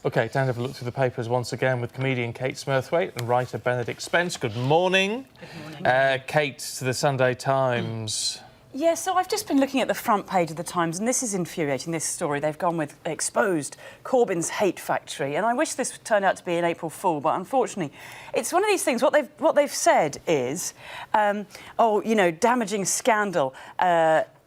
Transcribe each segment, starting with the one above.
OK, time to have a look through the papers once again with comedian Kate Smurthwaite and writer Benedict Spence. Good morning. Good morning. Kate, to the Sunday Times. Yeah, so I've just been looking at the front page of the Times, and this is infuriating, this story. They've gone with exposed Corbyn's hate factory, and I wish this turned out to be an April Fool, but unfortunately, it's one of these things. What they've said is, oh, you know, damaging scandal.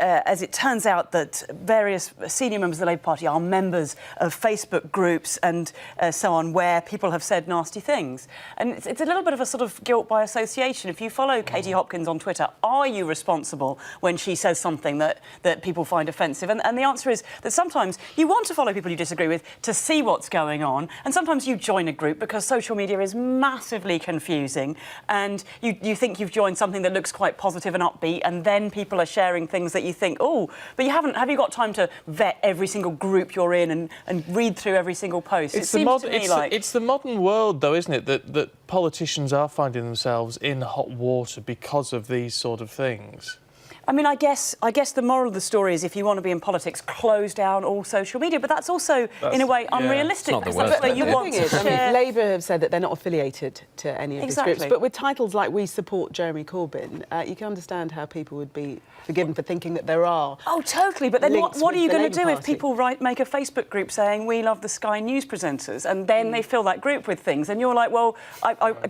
As it turns out that various senior members of the Labour Party are members of Facebook groups and so on, where people have said nasty things. And it's a little bit of a sort of guilt by association. If you follow Katie Hopkins on Twitter, are you responsible when she says something that people find offensive? And the answer is that sometimes you want to follow people you disagree with to see what's going on, and sometimes you join a group because social media is massively confusing, and you think you've joined something that looks quite positive and upbeat, and then people are sharing things that you think, oh, but you haven't. Have you got time to vet every single group you're in and read through every single post? It's the modern world, though, isn't it, that politicians are finding themselves in hot water because of these sort of things. I mean, I guess the moral of the story is if you want to be in politics, close down all social media. But that's also, in a way, unrealistic. It's not the worst. You want to share... Labour have said that they're not affiliated to any of these groups. But with titles like "We Support Jeremy Corbyn," you can understand how people would be forgiven for thinking that there are. Oh, totally. But then what are you going to do if people make a Facebook group saying "We love the Sky News presenters," and then they fill that group with things, and you're like, well,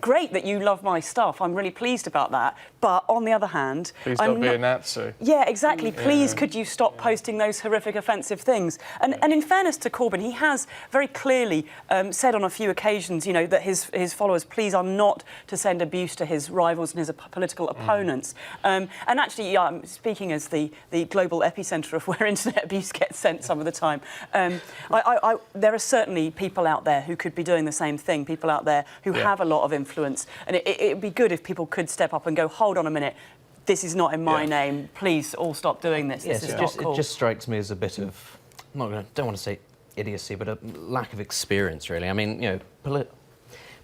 great that you love my stuff. I'm really pleased about that. But on the other hand, please don't be a Nazi. Yeah, exactly. Please, could you stop posting those horrific, offensive things? And in fairness to Corbyn, he has very clearly said on a few occasions, you know, that his followers, please, are not to send abuse to his rivals and his political opponents. And actually, I'm speaking as the global epicentre of where internet abuse gets sent some of the time. There are certainly people out there who could be doing the same thing, people out there who have a lot of influence. And it would be good if people could step up and go, hold on a minute, this is not in my name. Please all stop doing this. Yes, this is not cool. It just strikes me as a bit of, don't want to say idiocy, but a lack of experience, really. I mean, you know,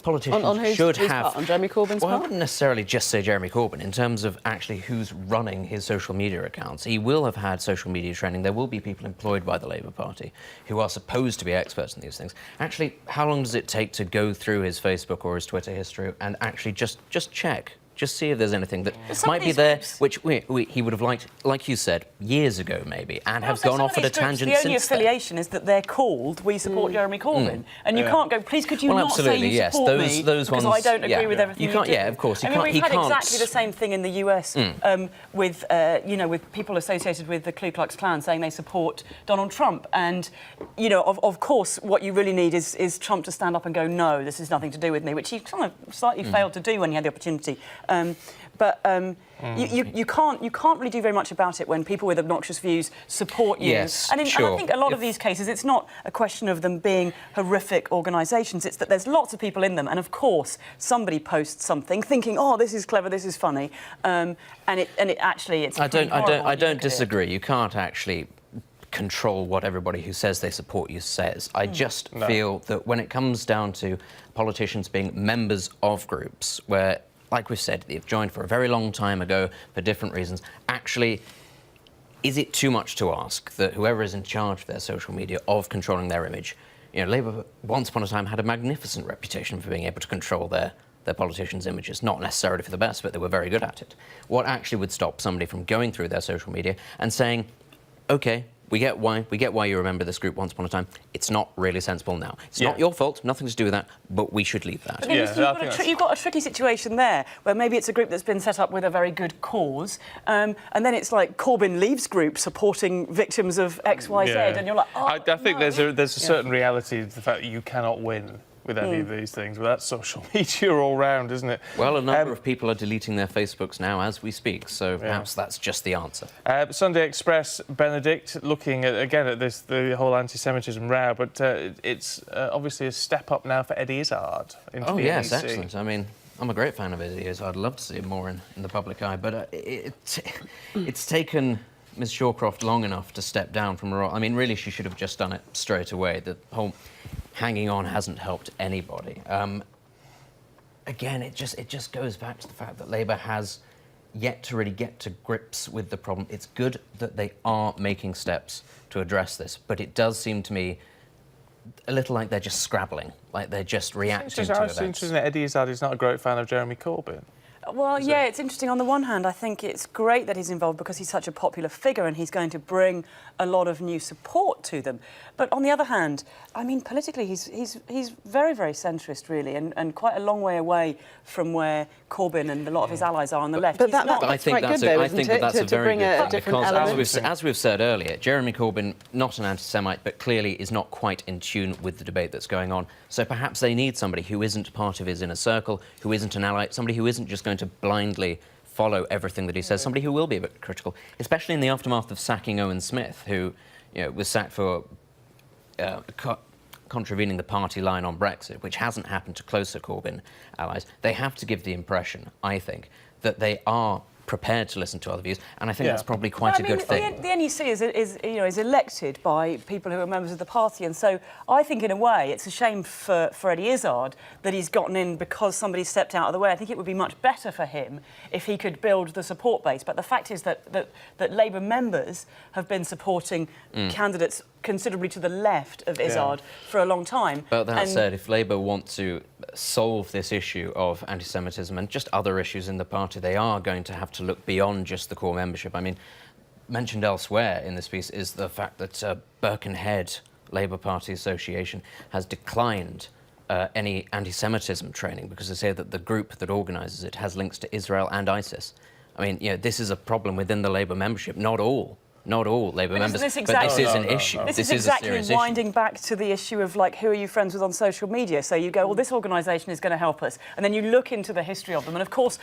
politicians should have... On Jeremy Corbyn's part? part? I wouldn't necessarily just say Jeremy Corbyn. In terms of actually who's running his social media accounts, he will have had social media training. There will be people employed by the Labour Party who are supposed to be experts in these things. Actually, how long does it take to go through his Facebook or his Twitter history and actually just check? Just see if there's anything that might be there, which he would have liked, like you said, years ago maybe, and have gone off at a tangent since then. The only affiliation is that they're called "We Support Jeremy Corbyn," and you can't go. Please, could you not say you support me those because ones, I don't agree with everything you do. Yeah, of course. We've had exactly the same thing in the US with you know, with people associated with the Ku Klux Klan saying they support Donald Trump, and you know, of course, what you really need is Trump to stand up and go, no, this has nothing to do with me, which he kind of slightly failed to do when he had the opportunity. You can't really do very much about it when people with obnoxious views support you. Yes, and I think a lot of these cases, it's not a question of them being horrific organisations. It's that there's lots of people in them, and of course somebody posts something thinking, oh, this is clever, this is funny, and it actually it's. I don't disagree. You can't actually control what everybody who says they support you says. I just feel that when it comes down to politicians being members of groups where, like we've said, they've joined for a very long time ago for different reasons. Actually, is it too much to ask that whoever is in charge of their social media of controlling their image, you know, Labour once upon a time had a magnificent reputation for being able to control their politicians' images, not necessarily for the best, but they were very good at it. What actually would stop somebody from going through their social media and saying, OK, we get why you remember this group once upon a time. It's not really sensible now. It's not your fault, nothing to do with that, but we should leave that. But you've got a tricky situation there, where maybe it's a group that's been set up with a very good cause, and then it's like Corbyn leaves group supporting victims of X, Y, Z, and you're like, oh, I think there's a certain reality to the fact that you cannot win with any of these things, but that's social media all round, isn't it? Well, a number of people are deleting their Facebooks now as we speak, so perhaps that's just the answer. Sunday Express, Benedict, looking again at the whole anti-Semitism row, but it's obviously a step up now for Eddie Izzard. Oh yes, excellent. I mean, I'm a great fan of Eddie Izzard. I'd love to see him more in the public eye, but it's taken Ms Shawcroft long enough to step down from a role. I mean, really, she should have just done it straight away. The whole hanging on hasn't helped anybody. Again, it just goes back to the fact that Labour has yet to really get to grips with the problem. It's good that they are making steps to address this, but it does seem to me a little like they're just scrabbling, like they're just reacting to events. It's interesting that Eddie Izzard is not a great fan of Jeremy Corbyn. Well, yeah, it's interesting. On the one hand, I think it's great that he's involved because he's such a popular figure and he's going to bring a lot of new support to them. But on the other hand, I mean, politically, he's very, very centrist, really, and quite a long way away from where Corbyn and a lot of his allies are on the left. But I think that's a very good thing, because as we've said earlier, Jeremy Corbyn, not an anti-Semite, but clearly is not quite in tune with the debate that's going on. So perhaps they need somebody who isn't part of his inner circle, who isn't an ally, somebody who isn't just going to blindly follow everything that he says, somebody who will be a bit critical, especially in the aftermath of sacking Owen Smith, who was sacked for contravening the party line on Brexit, which hasn't happened to closer Corbyn allies. They have to give the impression, I think, that they are prepared to listen to other views, and I think that's probably quite a good thing. The NEC is elected by people who are members of the party, and so I think in a way it's a shame for Eddie Izzard that he's gotten in because somebody stepped out of the way. I think it would be much better for him if he could build the support base. But the fact is that Labour members have been supporting candidates considerably to the left of Izzard for a long time. But that said, if Labour want to solve this issue of anti-Semitism and just other issues in the party, they are going to have to look beyond just the core membership. I mean, mentioned elsewhere in this piece is the fact that Birkenhead Labour Party Association has declined any anti-Semitism training because they say that the group that organises it has links to Israel and ISIS. I mean, this is a problem within the Labour membership. Not all Labour members, but this is an issue. This is exactly winding back to the issue of, like, who are you friends with on social media? So you go, well, this organisation is going to help us, and then you look into the history of them, and of course,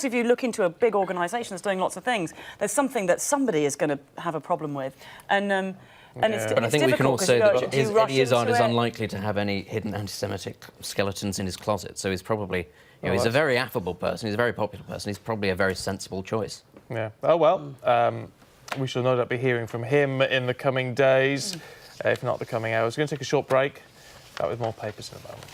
if you look into a big organisation that's doing lots of things, there's something that somebody is going to have a problem with, and but I think we can all say that Eddie Izzard is unlikely to have any hidden anti-Semitic skeletons in his closet, so he's probably, he's a very affable person, he's a very popular person, he's probably a very sensible choice. Yeah. Oh, well, we shall no doubt be hearing from him in the coming days, if not the coming hours. We're going to take a short break. Back with more papers in a moment.